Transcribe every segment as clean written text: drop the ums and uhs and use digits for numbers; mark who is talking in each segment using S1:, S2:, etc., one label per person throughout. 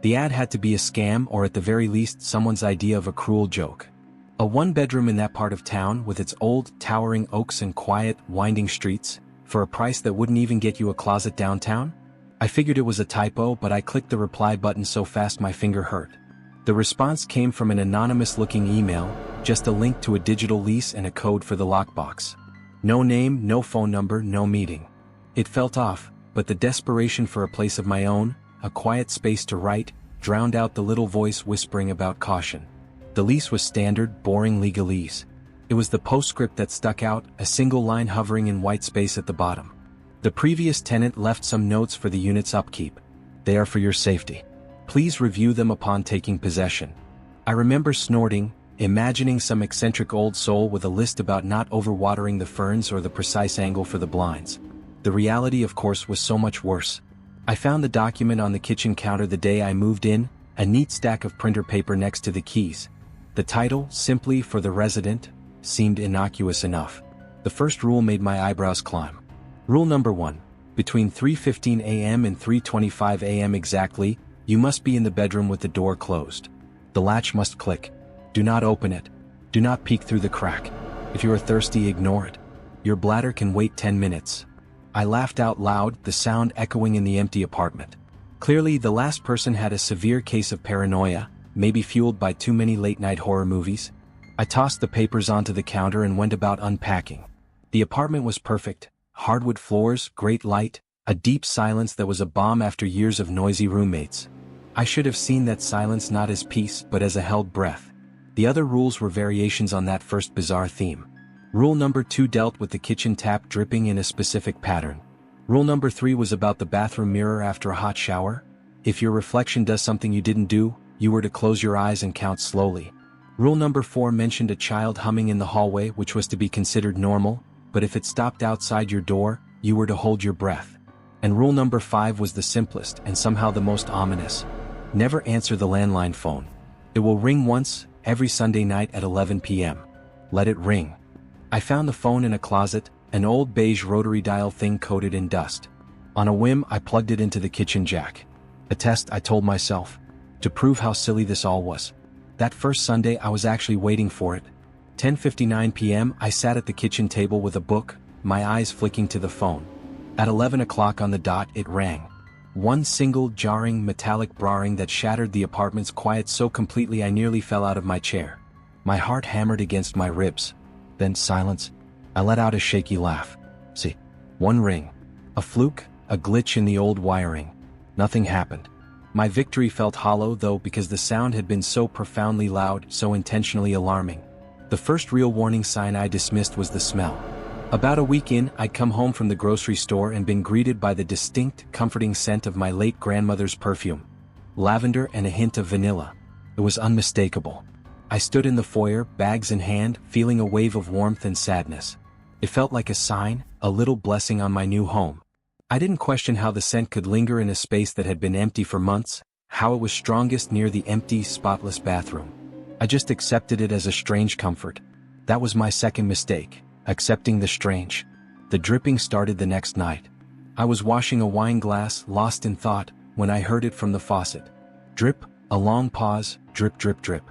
S1: The ad had to be a scam or at the very least someone's idea of a cruel joke. A one-bedroom in that part of town with its old, towering oaks and quiet, winding streets, for a price that wouldn't even get you a closet downtown? I figured it was a typo, but I clicked the reply button so fast my finger hurt. The response came from an anonymous-looking email, just a link to a digital lease and a code for the lockbox. No name, no phone number, no meeting. It felt off, but the desperation for a place of my own, a quiet space to write, drowned out the little voice whispering about caution. The lease was standard, boring legalese. It was the postscript that stuck out, a single line hovering in white space at the bottom. The previous tenant left some notes for the unit's upkeep. They are for your safety. Please review them upon taking possession. I remember snorting, imagining some eccentric old soul with a list about not overwatering the ferns or the precise angle for the blinds. The reality, of course, was so much worse. I found the document on the kitchen counter the day I moved in, a neat stack of printer paper next to the keys. The title, simply For the Resident, seemed innocuous enough. The first rule made my eyebrows climb. Rule number 1. Between 3:15 a.m. and 3:25 a.m. exactly, you must be in the bedroom with the door closed. The latch must click. Do not open it. Do not peek through the crack. If you are thirsty, ignore it. Your bladder can wait 10 minutes. I laughed out loud, the sound echoing in the empty apartment. Clearly, the last person had a severe case of paranoia, maybe fueled by too many late-night horror movies. I tossed the papers onto the counter and went about unpacking. The apartment was perfect. Hardwood floors, great light, a deep silence that was a balm after years of noisy roommates. I should have seen that silence not as peace but as a held breath. The other rules were variations on that first bizarre theme. Rule number 2 dealt with the kitchen tap dripping in a specific pattern. Rule number 3 was about the bathroom mirror after a hot shower. If your reflection does something you didn't do, you were to close your eyes and count slowly. Rule number 4 mentioned a child humming in the hallway, which was to be considered normal, but if it stopped outside your door, you were to hold your breath. And rule number 5 was the simplest and somehow the most ominous. Never answer the landline phone. It will ring once, every Sunday night at 11 p.m. Let it ring. I found the phone in a closet, an old beige rotary dial thing coated in dust. On a whim, I plugged it into the kitchen jack. A test, I told myself, to prove how silly this all was. That first Sunday, I was actually waiting for it. 10:59 p.m., I sat at the kitchen table with a book, my eyes flicking to the phone. At 11 o'clock on the dot, it rang. One single, jarring, metallic brarring that shattered the apartment's quiet so completely I nearly fell out of my chair. My heart hammered against my ribs. Then silence. I let out a shaky laugh. See, one ring. A fluke, a glitch in the old wiring. Nothing happened. My victory felt hollow though because the sound had been so profoundly loud, so intentionally alarming. The first real warning sign I dismissed was the smell. About a week in, I'd come home from the grocery store and been greeted by the distinct, comforting scent of my late grandmother's perfume. Lavender and a hint of vanilla. It was unmistakable. I stood in the foyer, bags in hand, feeling a wave of warmth and sadness. It felt like a sign, a little blessing on my new home. I didn't question how the scent could linger in a space that had been empty for months, how it was strongest near the empty, spotless bathroom. I just accepted it as a strange comfort. That was my second mistake, accepting the strange. The dripping started the next night. I was washing a wine glass, lost in thought, when I heard it from the faucet. Drip, a long pause, drip drip drip.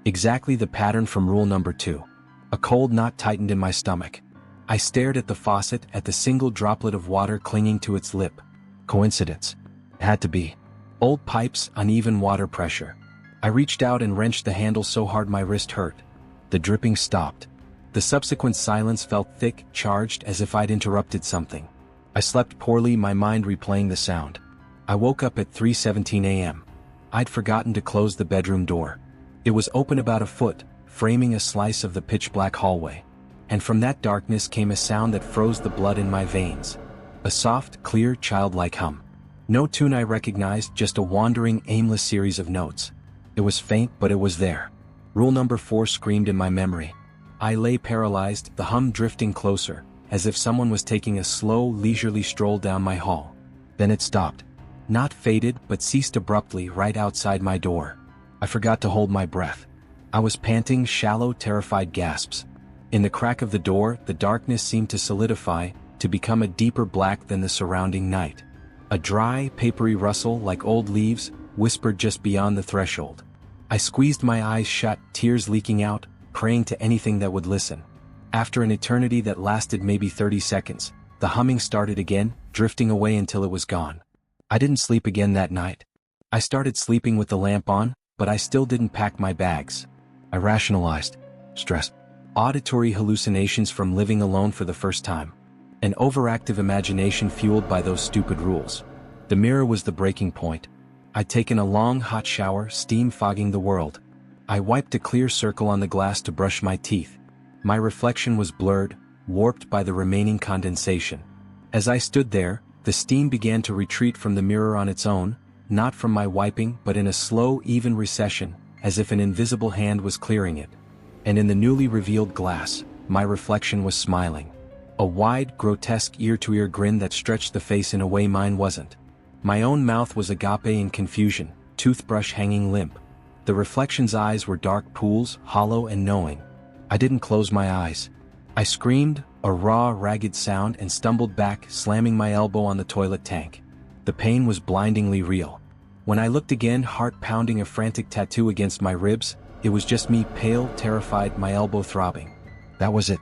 S1: Exactly the pattern from rule number 2. A cold knot tightened in my stomach. I stared at the faucet, at the single droplet of water clinging to its lip. Coincidence? It had to be. Old pipes, uneven water pressure. I reached out and wrenched the handle so hard my wrist hurt. The dripping stopped. The subsequent silence felt thick, charged, as if I'd interrupted something. I slept poorly, my mind replaying the sound. I woke up at 3:17 a.m. I'd forgotten to close the bedroom door. It was open about a foot, framing a slice of the pitch-black hallway. And from that darkness came a sound that froze the blood in my veins. A soft, clear, childlike hum. No tune I recognized, just a wandering, aimless series of notes. It was faint, but it was there. Rule number 4 screamed in my memory. I lay paralyzed, the hum drifting closer, as if someone was taking a slow, leisurely stroll down my hall. Then it stopped. Not faded, but ceased abruptly right outside my door. I forgot to hold my breath. I was panting, shallow, terrified gasps. In the crack of the door, the darkness seemed to solidify, to become a deeper black than the surrounding night. A dry, papery rustle like old leaves, whispered just beyond the threshold. I squeezed my eyes shut, tears leaking out, praying to anything that would listen. After an eternity that lasted maybe 30 seconds, the humming started again, drifting away until it was gone. I didn't sleep again that night. I started sleeping with the lamp on, but I still didn't pack my bags. I rationalized. Stress. Auditory hallucinations from living alone for the first time. An overactive imagination fueled by those stupid rules. The mirror was the breaking point. I'd taken a long hot shower, steam fogging the world. I wiped a clear circle on the glass to brush my teeth. My reflection was blurred, warped by the remaining condensation. As I stood there, the steam began to retreat from the mirror on its own, not from my wiping but in a slow, even recession, as if an invisible hand was clearing it. And in the newly revealed glass, my reflection was smiling. A wide, grotesque ear-to-ear grin that stretched the face in a way mine wasn't. My own mouth was agape in confusion, toothbrush hanging limp. The reflection's eyes were dark pools, hollow and knowing. I didn't close my eyes. I screamed, a raw, ragged sound, and stumbled back, slamming my elbow on the toilet tank. The pain was blindingly real. When I looked again, heart pounding a frantic tattoo against my ribs, it was just me, pale, terrified, my elbow throbbing. That was it.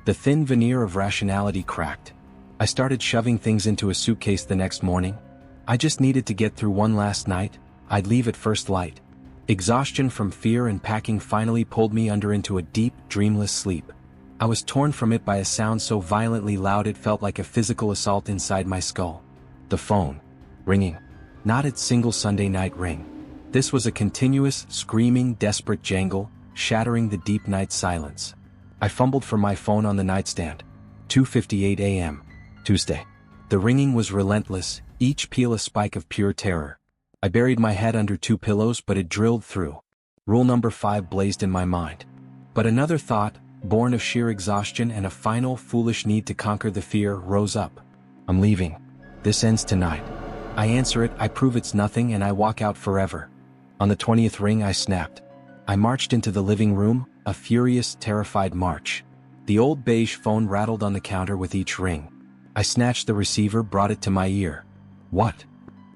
S1: The thin veneer of rationality cracked. I started shoving things into a suitcase the next morning. I just needed to get through one last night. I'd leave at first light. Exhaustion from fear and packing finally pulled me under into a deep, dreamless sleep. I was torn from it by a sound so violently loud it felt like a physical assault inside my skull. The phone. Ringing. Not its single Sunday night ring. This was a continuous, screaming, desperate jangle, shattering the deep night silence. I fumbled for my phone on the nightstand. 2:58 a.m. Tuesday. The ringing was relentless, each peal a spike of pure terror. I buried my head under two pillows, but it drilled through. Rule number 5 blazed in my mind. But another thought, born of sheer exhaustion and a final, foolish need to conquer the fear, rose up. I'm leaving. This ends tonight. I answer it, I prove it's nothing, and I walk out forever. On the 20th ring I snapped. I marched into the living room, a furious, terrified march. The old beige phone rattled on the counter with each ring. I snatched the receiver, brought it to my ear. What?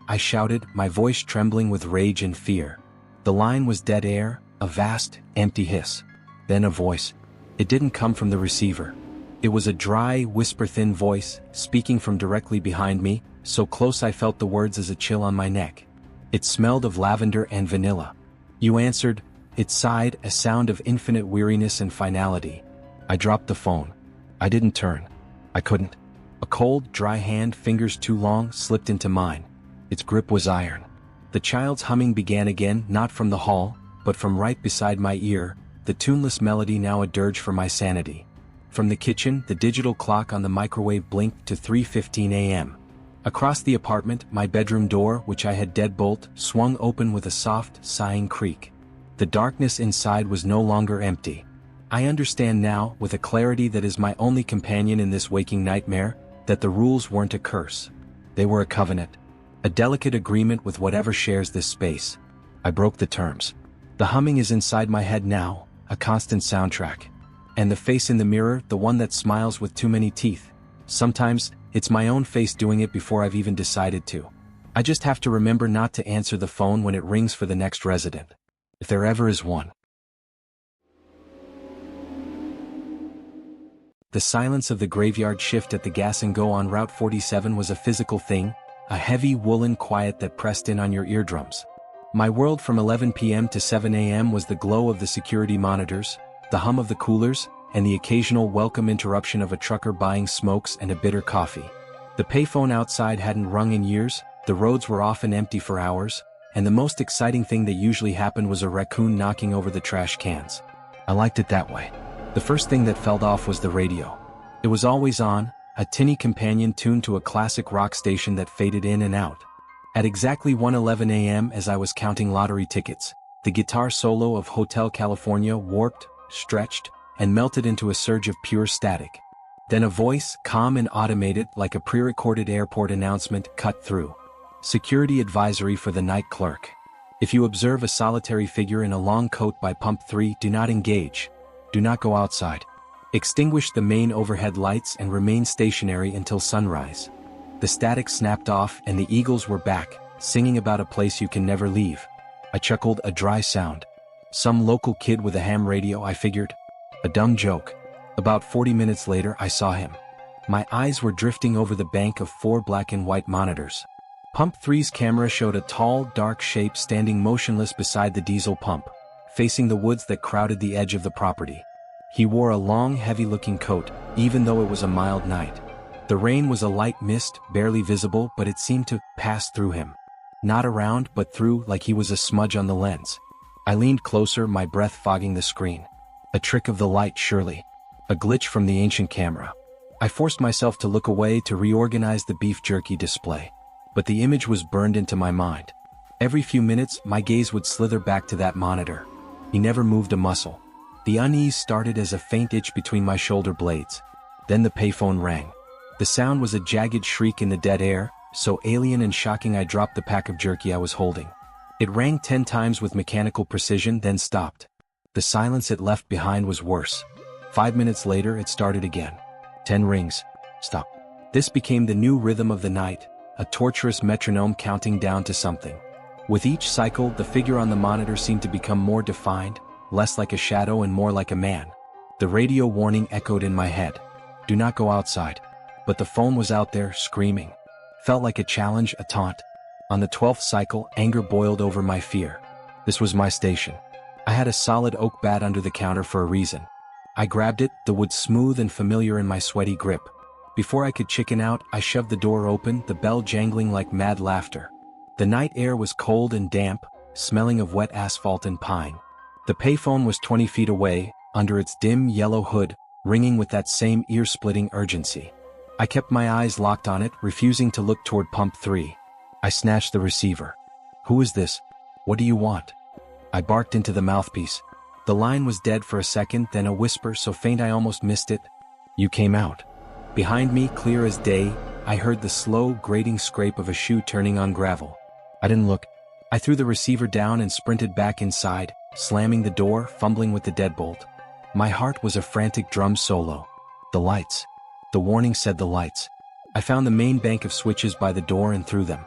S1: I shouted, my voice trembling with rage and fear. The line was dead air, a vast, empty hiss. Then a voice. It didn't come from the receiver. It was a dry, whisper-thin voice, speaking from directly behind me, so close I felt the words as a chill on my neck. It smelled of lavender and vanilla. You answered. It sighed, a sound of infinite weariness and finality. I dropped the phone. I didn't turn. I couldn't. A cold, dry hand, fingers too long, slipped into mine. Its grip was iron. The child's humming began again, not from the hall, but from right beside my ear, the tuneless melody now a dirge for my sanity. From the kitchen, the digital clock on the microwave blinked to 3:15 a.m. Across the apartment, my bedroom door, which I had deadbolt, swung open with a soft, sighing creak. The darkness inside was no longer empty. I understand now, with a clarity that is my only companion in this waking nightmare, that the rules weren't a curse. They were a covenant. A delicate agreement with whatever shares this space. I broke the terms. The humming is inside my head now, a constant soundtrack. And the face in the mirror, the one that smiles with too many teeth. Sometimes, it's my own face doing it before I've even decided to. I just have to remember not to answer the phone when it rings for the next resident. If there ever is one. The silence of the graveyard shift at the Gas and Go on Route 47 was a physical thing, a heavy woolen quiet that pressed in on your eardrums. My world from 11 p.m. to 7 a.m. was the glow of the security monitors, the hum of the coolers, and the occasional welcome interruption of a trucker buying smokes and a bitter coffee. The payphone outside hadn't rung in years, the roads were often empty for hours, and the most exciting thing that usually happened was a raccoon knocking over the trash cans. I liked it that way. The first thing that fell off was the radio. It was always on, a tinny companion tuned to a classic rock station that faded in and out. At exactly 1:11 a.m. as I was counting lottery tickets, the guitar solo of Hotel California warped, stretched, and melted into a surge of pure static. Then a voice, calm and automated like a pre-recorded airport announcement, cut through. Security advisory for the night clerk. If you observe a solitary figure in a long coat by pump 3, do not engage. Do not go outside. Extinguish the main overhead lights and remain stationary until sunrise. The static snapped off and the eagles were back, singing about a place you can never leave. I chuckled, a dry sound. Some local kid with a ham radio, I figured. A dumb joke. About 40 minutes later, I saw him. My eyes were drifting over the bank of 4 black and white monitors. Pump 3's camera showed a tall, dark shape standing motionless beside the diesel pump, facing the woods that crowded the edge of the property. He wore a long, heavy-looking coat, even though it was a mild night. The rain was a light mist, barely visible, but it seemed to pass through him. Not around, but through, like he was a smudge on the lens. I leaned closer, my breath fogging the screen. A trick of the light, surely. A glitch from the ancient camera. I forced myself to look away to reorganize the beef jerky display. But the image was burned into my mind. Every few minutes, my gaze would slither back to that monitor. He never moved a muscle. The unease started as a faint itch between my shoulder blades. Then the payphone rang. The sound was a jagged shriek in the dead air, so alien and shocking I dropped the pack of jerky I was holding. It rang 10 times with mechanical precision, then stopped. The silence it left behind was worse. 5 minutes later, it started again. 10 rings. Stop. This became the new rhythm of the night, a torturous metronome counting down to something. With each cycle, the figure on the monitor seemed to become more defined, less like a shadow and more like a man. The radio warning echoed in my head. Do not go outside. But the phone was out there, screaming. Felt like a challenge, a taunt. On the 12th cycle, anger boiled over my fear. This was my station. I had a solid oak bat under the counter for a reason. I grabbed it, the wood smooth and familiar in my sweaty grip. Before I could chicken out, I shoved the door open, the bell jangling like mad laughter. The night air was cold and damp, smelling of wet asphalt and pine. The payphone was 20 feet away, under its dim yellow hood, ringing with that same ear-splitting urgency. I kept my eyes locked on it, refusing to look toward Pump 3. I snatched the receiver. Who is this? What do you want? I barked into the mouthpiece. The line was dead for a second, then a whisper so faint I almost missed it. You came out. Behind me, clear as day, I heard the slow, grating scrape of a shoe turning on gravel. I didn't look. I threw the receiver down and sprinted back inside, slamming the door, fumbling with the deadbolt. My heart was a frantic drum solo. The lights. The warning said the lights. I found the main bank of switches by the door and threw them.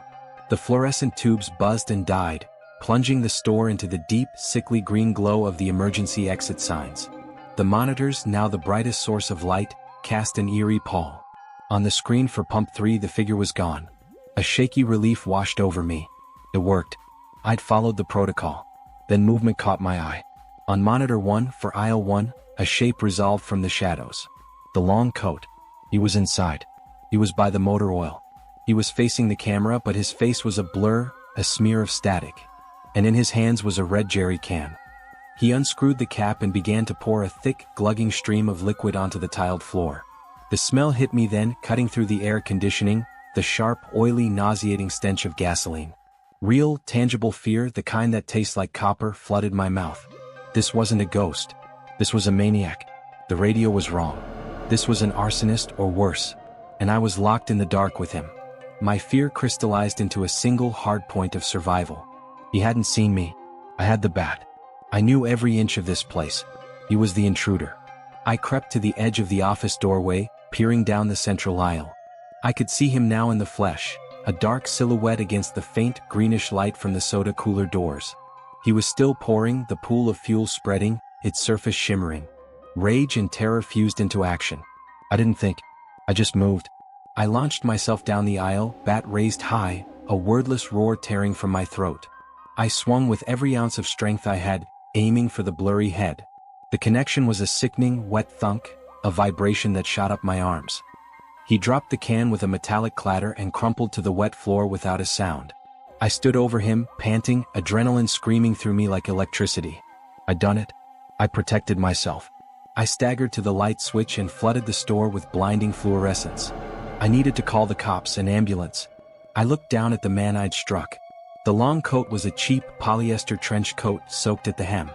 S1: The fluorescent tubes buzzed and died, plunging the store into the deep, sickly green glow of the emergency exit signs. The monitors, now the brightest source of light, cast an eerie pall. On the screen for Pump 3, the figure was gone. A shaky relief washed over me. It worked. I'd followed the protocol. Then movement caught my eye. On monitor 1, for aisle 1, a shape resolved from the shadows. The long coat. He was inside. He was by the motor oil. He was facing the camera, but his face was a blur, a smear of static. And in his hands was a red jerry can. He unscrewed the cap and began to pour a thick, glugging stream of liquid onto the tiled floor. The smell hit me then, cutting through the air conditioning, the sharp, oily, nauseating stench of gasoline. Real, tangible fear, the kind that tastes like copper, flooded my mouth. This wasn't a ghost. This was a maniac. The radio was wrong. This was an arsonist, or worse. And I was locked in the dark with him. My fear crystallized into a single hard point of survival. He hadn't seen me. I had the bat. I knew every inch of this place. He was the intruder. I crept to the edge of the office doorway, peering down the central aisle. I could see him now in the flesh, a dark silhouette against the faint, greenish light from the soda cooler doors. He was still pouring, the pool of fuel spreading, its surface shimmering. Rage and terror fused into action. I didn't think. I just moved. I launched myself down the aisle, bat raised high, a wordless roar tearing from my throat. I swung with every ounce of strength I had, aiming for the blurry head. The connection was a sickening, wet thunk, a vibration that shot up my arms. He dropped the can with a metallic clatter and crumpled to the wet floor without a sound. I stood over him, panting, adrenaline screaming through me like electricity. I'd done it. I protected myself. I staggered to the light switch and flooded the store with blinding fluorescence. I needed to call the cops, an ambulance. I looked down at the man I'd struck. The long coat was a cheap polyester trench coat soaked at the hem.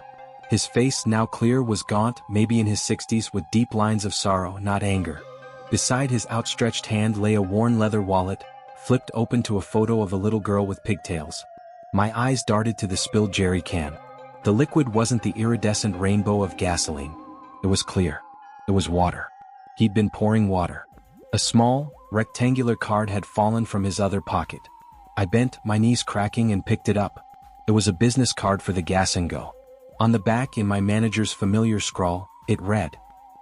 S1: His face, now clear, was gaunt, maybe in his 60s, with deep lines of sorrow, not anger. Beside his outstretched hand lay a worn leather wallet, flipped open to a photo of a little girl with pigtails. My eyes darted to the spilled jerry can. The liquid wasn't the iridescent rainbow of gasoline. It was clear. It was water. He'd been pouring water. A small, rectangular card had fallen from his other pocket. I bent, my knees cracking, and picked it up. It was a business card for the Gas and Go. On the back, in my manager's familiar scrawl, it read,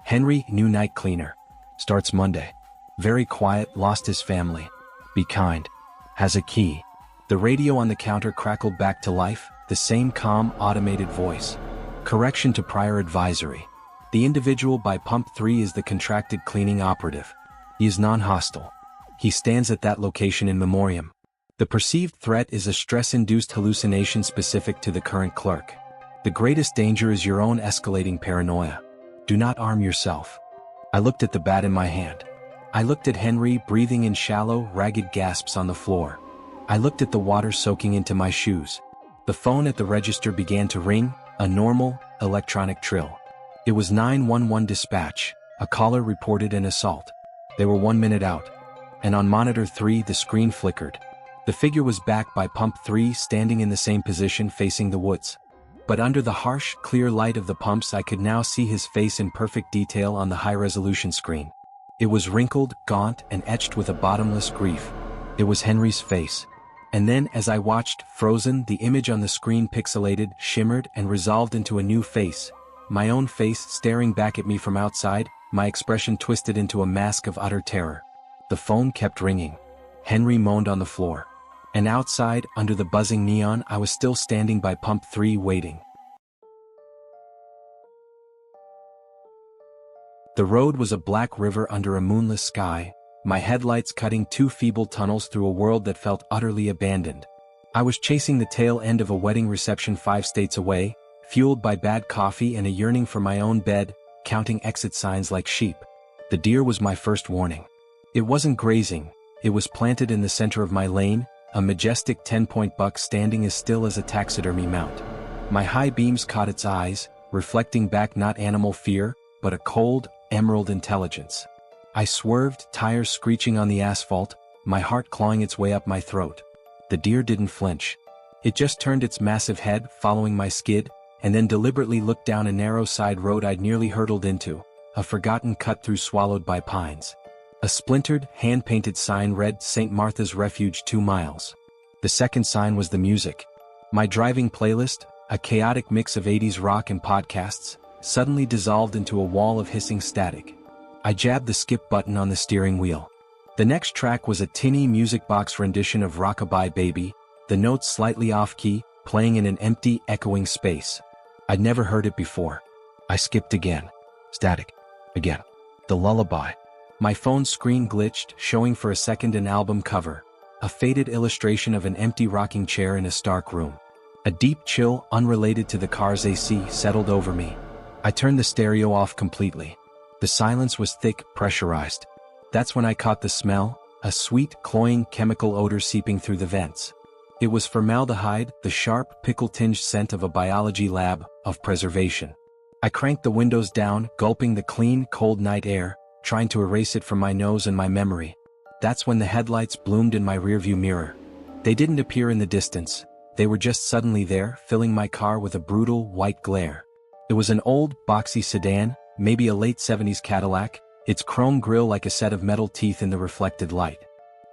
S1: "Henry, new night cleaner. Starts Monday. Very quiet, lost his family. Be kind. Has a key." The radio on the counter crackled back to life, the same calm, automated voice. "Correction to prior advisory. The individual by pump 3 is the contracted cleaning operative. He is non-hostile. He stands at that location in memoriam. The perceived threat is a stress-induced hallucination specific to the current clerk. The greatest danger is your own escalating paranoia. Do not arm yourself." I looked at the bat in my hand. I looked at Henry breathing in shallow, ragged gasps on the floor. I looked at the water soaking into my shoes. The phone at the register began to ring, a normal, electronic trill. It was 911 dispatch. A caller reported an assault. They were 1 minute out. And on monitor 3 the screen flickered. The figure was back by pump 3, standing in the same position facing the woods. But under the harsh, clear light of the pumps I could now see his face in perfect detail on the high-resolution screen. It was wrinkled, gaunt, and etched with a bottomless grief. It was Henry's face. And then, as I watched, frozen, the image on the screen pixelated, shimmered, and resolved into a new face. My own face staring back at me from outside, my expression twisted into a mask of utter terror. The phone kept ringing. Henry moaned on the floor. And outside, under the buzzing neon, I was still standing by pump 3 waiting. The road was a black river under a moonless sky, my headlights cutting 2 feeble tunnels through a world that felt utterly abandoned. I was chasing the tail end of a wedding reception 5 states away, fueled by bad coffee and a yearning for my own bed, counting exit signs like sheep. The deer was my first warning. It wasn't grazing, it was planted in the center of my lane, a majestic 10-point buck standing as still as a taxidermy mount. My high beams caught its eyes, reflecting back not animal fear, but a cold, emerald intelligence. I swerved, tires screeching on the asphalt, my heart clawing its way up my throat. The deer didn't flinch. It just turned its massive head, following my skid, and then deliberately looked down a narrow side road I'd nearly hurtled into, a forgotten cut-through swallowed by pines. A splintered, hand-painted sign read St. Martha's Refuge 2 miles. The second sign was the music. My driving playlist, a chaotic mix of 80s rock and podcasts, suddenly dissolved into a wall of hissing static. I jabbed the skip button on the steering wheel. The next track was a tinny music box rendition of Rockabye Baby, the notes slightly off-key, playing in an empty, echoing space. I'd never heard it before. I skipped again. Static. Again. The lullaby. My phone screen glitched, showing for a second an album cover. A faded illustration of an empty rocking chair in a stark room. A deep chill, unrelated to the car's AC, settled over me. I turned the stereo off completely. The silence was thick, pressurized. That's when I caught the smell, a sweet, cloying chemical odor seeping through the vents. It was formaldehyde, the sharp, pickle-tinged scent of a biology lab, of preservation. I cranked the windows down, gulping the clean, cold night air, trying to erase it from my nose and my memory. That's when the headlights bloomed in my rearview mirror. They didn't appear in the distance. They were just suddenly there, filling my car with a brutal, white glare. It was an old, boxy sedan, maybe a late 70s Cadillac, its chrome grille like a set of metal teeth in the reflected light.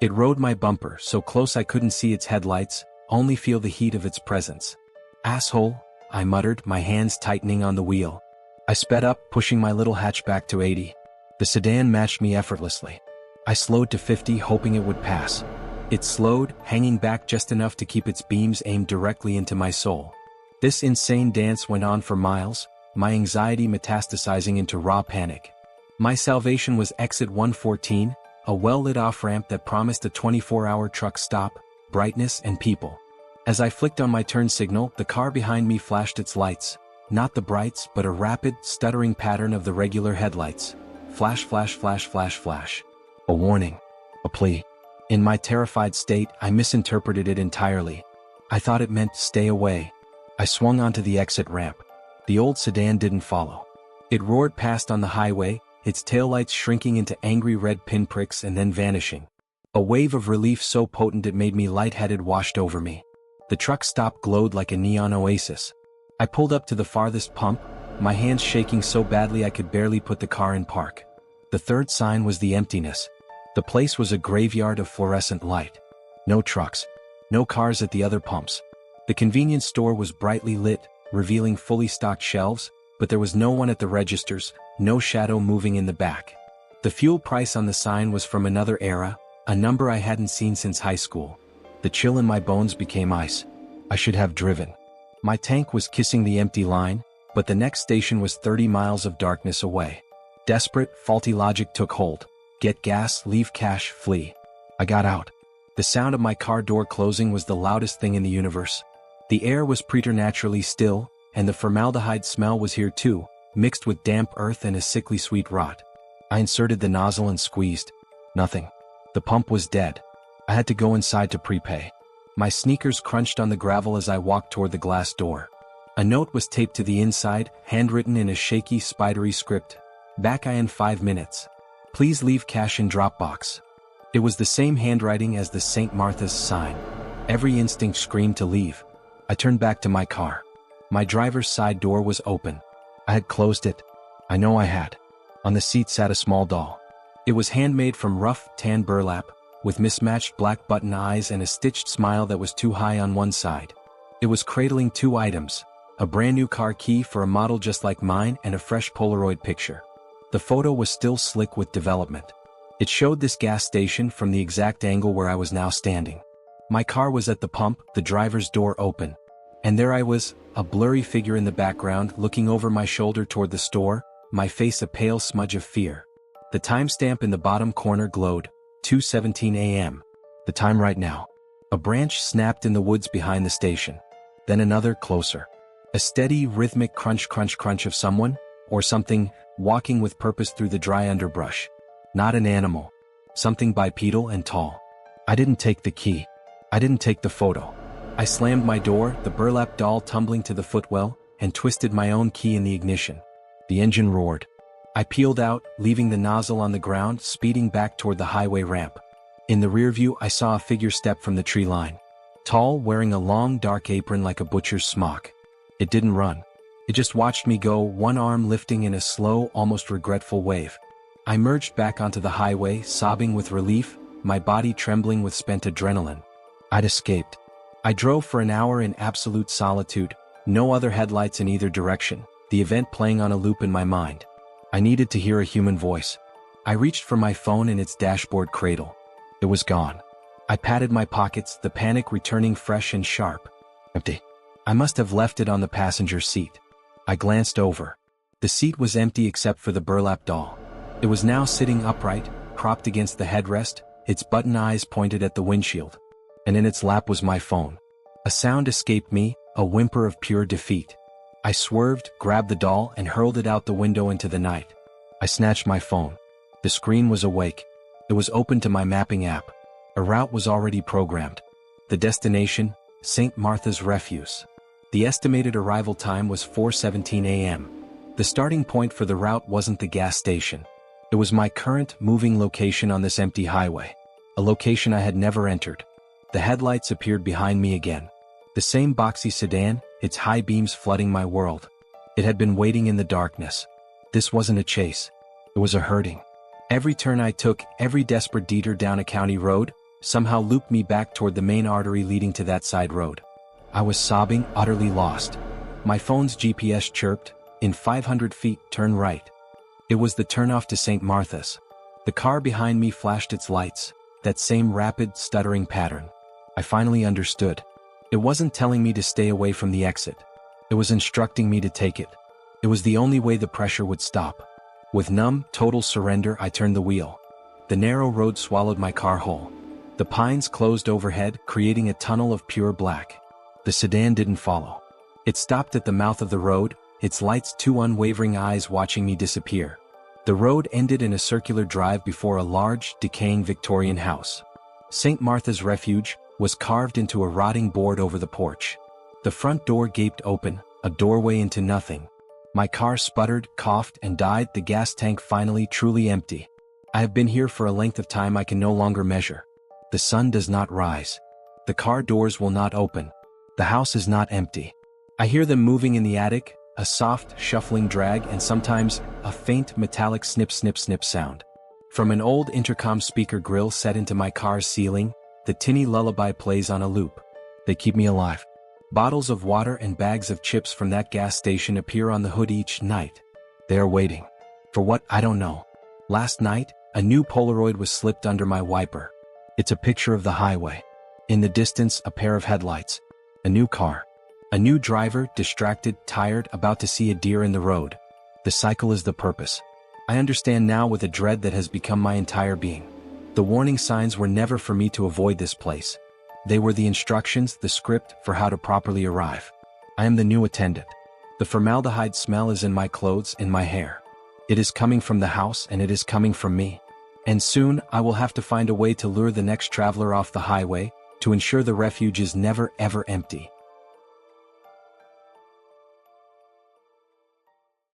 S1: It rode my bumper, so close I couldn't see its headlights, only feel the heat of its presence. "Asshole," I muttered, my hands tightening on the wheel. I sped up, pushing my little hatchback to 80. The sedan matched me effortlessly. I slowed to 50, hoping it would pass. It slowed, hanging back just enough to keep its beams aimed directly into my soul. This insane dance went on for miles, my anxiety metastasizing into raw panic. My salvation was exit 114, a well-lit off-ramp that promised a 24-hour truck stop, brightness, and people. As I flicked on my turn signal, the car behind me flashed its lights. Not the brights, but a rapid, stuttering pattern of the regular headlights. Flash, flash, flash, flash, flash. A warning. A plea. In my terrified state, I misinterpreted it entirely. I thought it meant stay away. I swung onto the exit ramp. The old sedan didn't follow. It roared past on the highway, its taillights shrinking into angry red pinpricks and then vanishing. A wave of relief so potent it made me lightheaded washed over me. The truck stop glowed like a neon oasis. I pulled up to the farthest pump, my hands shaking so badly I could barely put the car in park. The third sign was the emptiness. The place was a graveyard of fluorescent light. No trucks. No cars at the other pumps. The convenience store was brightly lit, revealing fully stocked shelves, but there was no one at the registers, no shadow moving in the back. The fuel price on the sign was from another era, a number I hadn't seen since high school. The chill in my bones became ice. I should have driven. My tank was kissing the empty line, but the next station was 30 miles of darkness away. Desperate, faulty logic took hold. Get gas, leave cash, flee. I got out. The sound of my car door closing was the loudest thing in the universe. The air was preternaturally still, and the formaldehyde smell was here too, mixed with damp earth and a sickly sweet rot. I inserted the nozzle and squeezed. Nothing. The pump was dead. I had to go inside to prepay. My sneakers crunched on the gravel as I walked toward the glass door. A note was taped to the inside, handwritten in a shaky, spidery script. Back in 5 minutes. Please leave cash in Dropbox. It was the same handwriting as the St. Martha's sign. Every instinct screamed to leave. I turned back to my car. My driver's side door was open. I had closed it. I know I had. On the seat sat a small doll. It was handmade from rough, tan burlap, with mismatched black button eyes and a stitched smile that was too high on one side. It was cradling 2 items, a brand new car key for a model just like mine and a fresh Polaroid picture. The photo was still slick with development. It showed this gas station from the exact angle where I was now standing. My car was at the pump, the driver's door open. And there I was, a blurry figure in the background looking over my shoulder toward the store, my face a pale smudge of fear. The timestamp in the bottom corner glowed, 2:17 a.m. The time right now. A branch snapped in the woods behind the station. Then another closer. A steady, rhythmic crunch crunch crunch of someone, or something, walking with purpose through the dry underbrush. Not an animal. Something bipedal and tall. I didn't take the key. I didn't take the photo. I slammed my door, the burlap doll tumbling to the footwell, and twisted my own key in the ignition. The engine roared. I peeled out, leaving the nozzle on the ground, speeding back toward the highway ramp. In the rear view, I saw a figure step from the tree line. Tall, wearing a long dark apron like a butcher's smock. It didn't run. It just watched me go, one arm lifting in a slow, almost regretful wave. I merged back onto the highway, sobbing with relief, my body trembling with spent adrenaline. I'd escaped. I drove for an hour in absolute solitude, no other headlights in either direction, the event playing on a loop in my mind. I needed to hear a human voice. I reached for my phone in its dashboard cradle. It was gone. I patted my pockets, the panic returning fresh and sharp. Empty. I must have left it on the passenger seat. I glanced over. The seat was empty except for the burlap doll. It was now sitting upright, propped against the headrest, its button eyes pointed at the windshield. And in its lap was my phone. A sound escaped me, a whimper of pure defeat. I swerved, grabbed the doll, and hurled it out the window into the night. I snatched my phone. The screen was awake. It was open to my mapping app. A route was already programmed. The destination, St. Martha's Refuse. The estimated arrival time was 4:17 a.m. The starting point for the route wasn't the gas station. It was my current, moving location on this empty highway. A location I had never entered. The headlights appeared behind me again. The same boxy sedan, its high beams flooding my world. It had been waiting in the darkness. This wasn't a chase. It was a herding. Every turn I took, every desperate detour down a county road, somehow looped me back toward the main artery leading to that side road. I was sobbing, utterly lost. My phone's GPS chirped, in 500 feet, turn right. It was the turnoff to St. Martha's. The car behind me flashed its lights, that same rapid, stuttering pattern. I finally understood. It wasn't telling me to stay away from the exit. It was instructing me to take it. It was the only way the pressure would stop. With numb, total surrender, I turned the wheel. The narrow road swallowed my car whole. The pines closed overhead, creating a tunnel of pure black. The sedan didn't follow. It stopped at the mouth of the road, its lights 2 unwavering eyes watching me disappear. The road ended in a circular drive before a large, decaying Victorian house. St. Martha's Refuge was carved into a rotting board over the porch. The front door gaped open, a doorway into nothing. My car sputtered, coughed, and died, the gas tank finally truly empty. I have been here for a length of time I can no longer measure. The sun does not rise. The car doors will not open. The house is not empty. I hear them moving in the attic, a soft, shuffling drag, and sometimes a faint, metallic snip snip snip sound. From an old intercom speaker grill set into my car's ceiling, the tinny lullaby plays on a loop. They keep me alive. Bottles of water and bags of chips from that gas station appear on the hood each night. They are waiting. For what, I don't know. Last night, a new Polaroid was slipped under my wiper. It's a picture of the highway. In the distance, a pair of headlights. A new car. A new driver, distracted, tired, about to see a deer in the road. The cycle is the purpose. I understand now with a dread that has become my entire being. The warning signs were never for me to avoid this place. They were the instructions, the script for how to properly arrive. I am the new attendant. The formaldehyde smell is in my clothes, in my hair. It is coming from the house and it is coming from me. And soon, I will have to find a way to lure the next traveler off the highway, to ensure the refuge is never ever empty.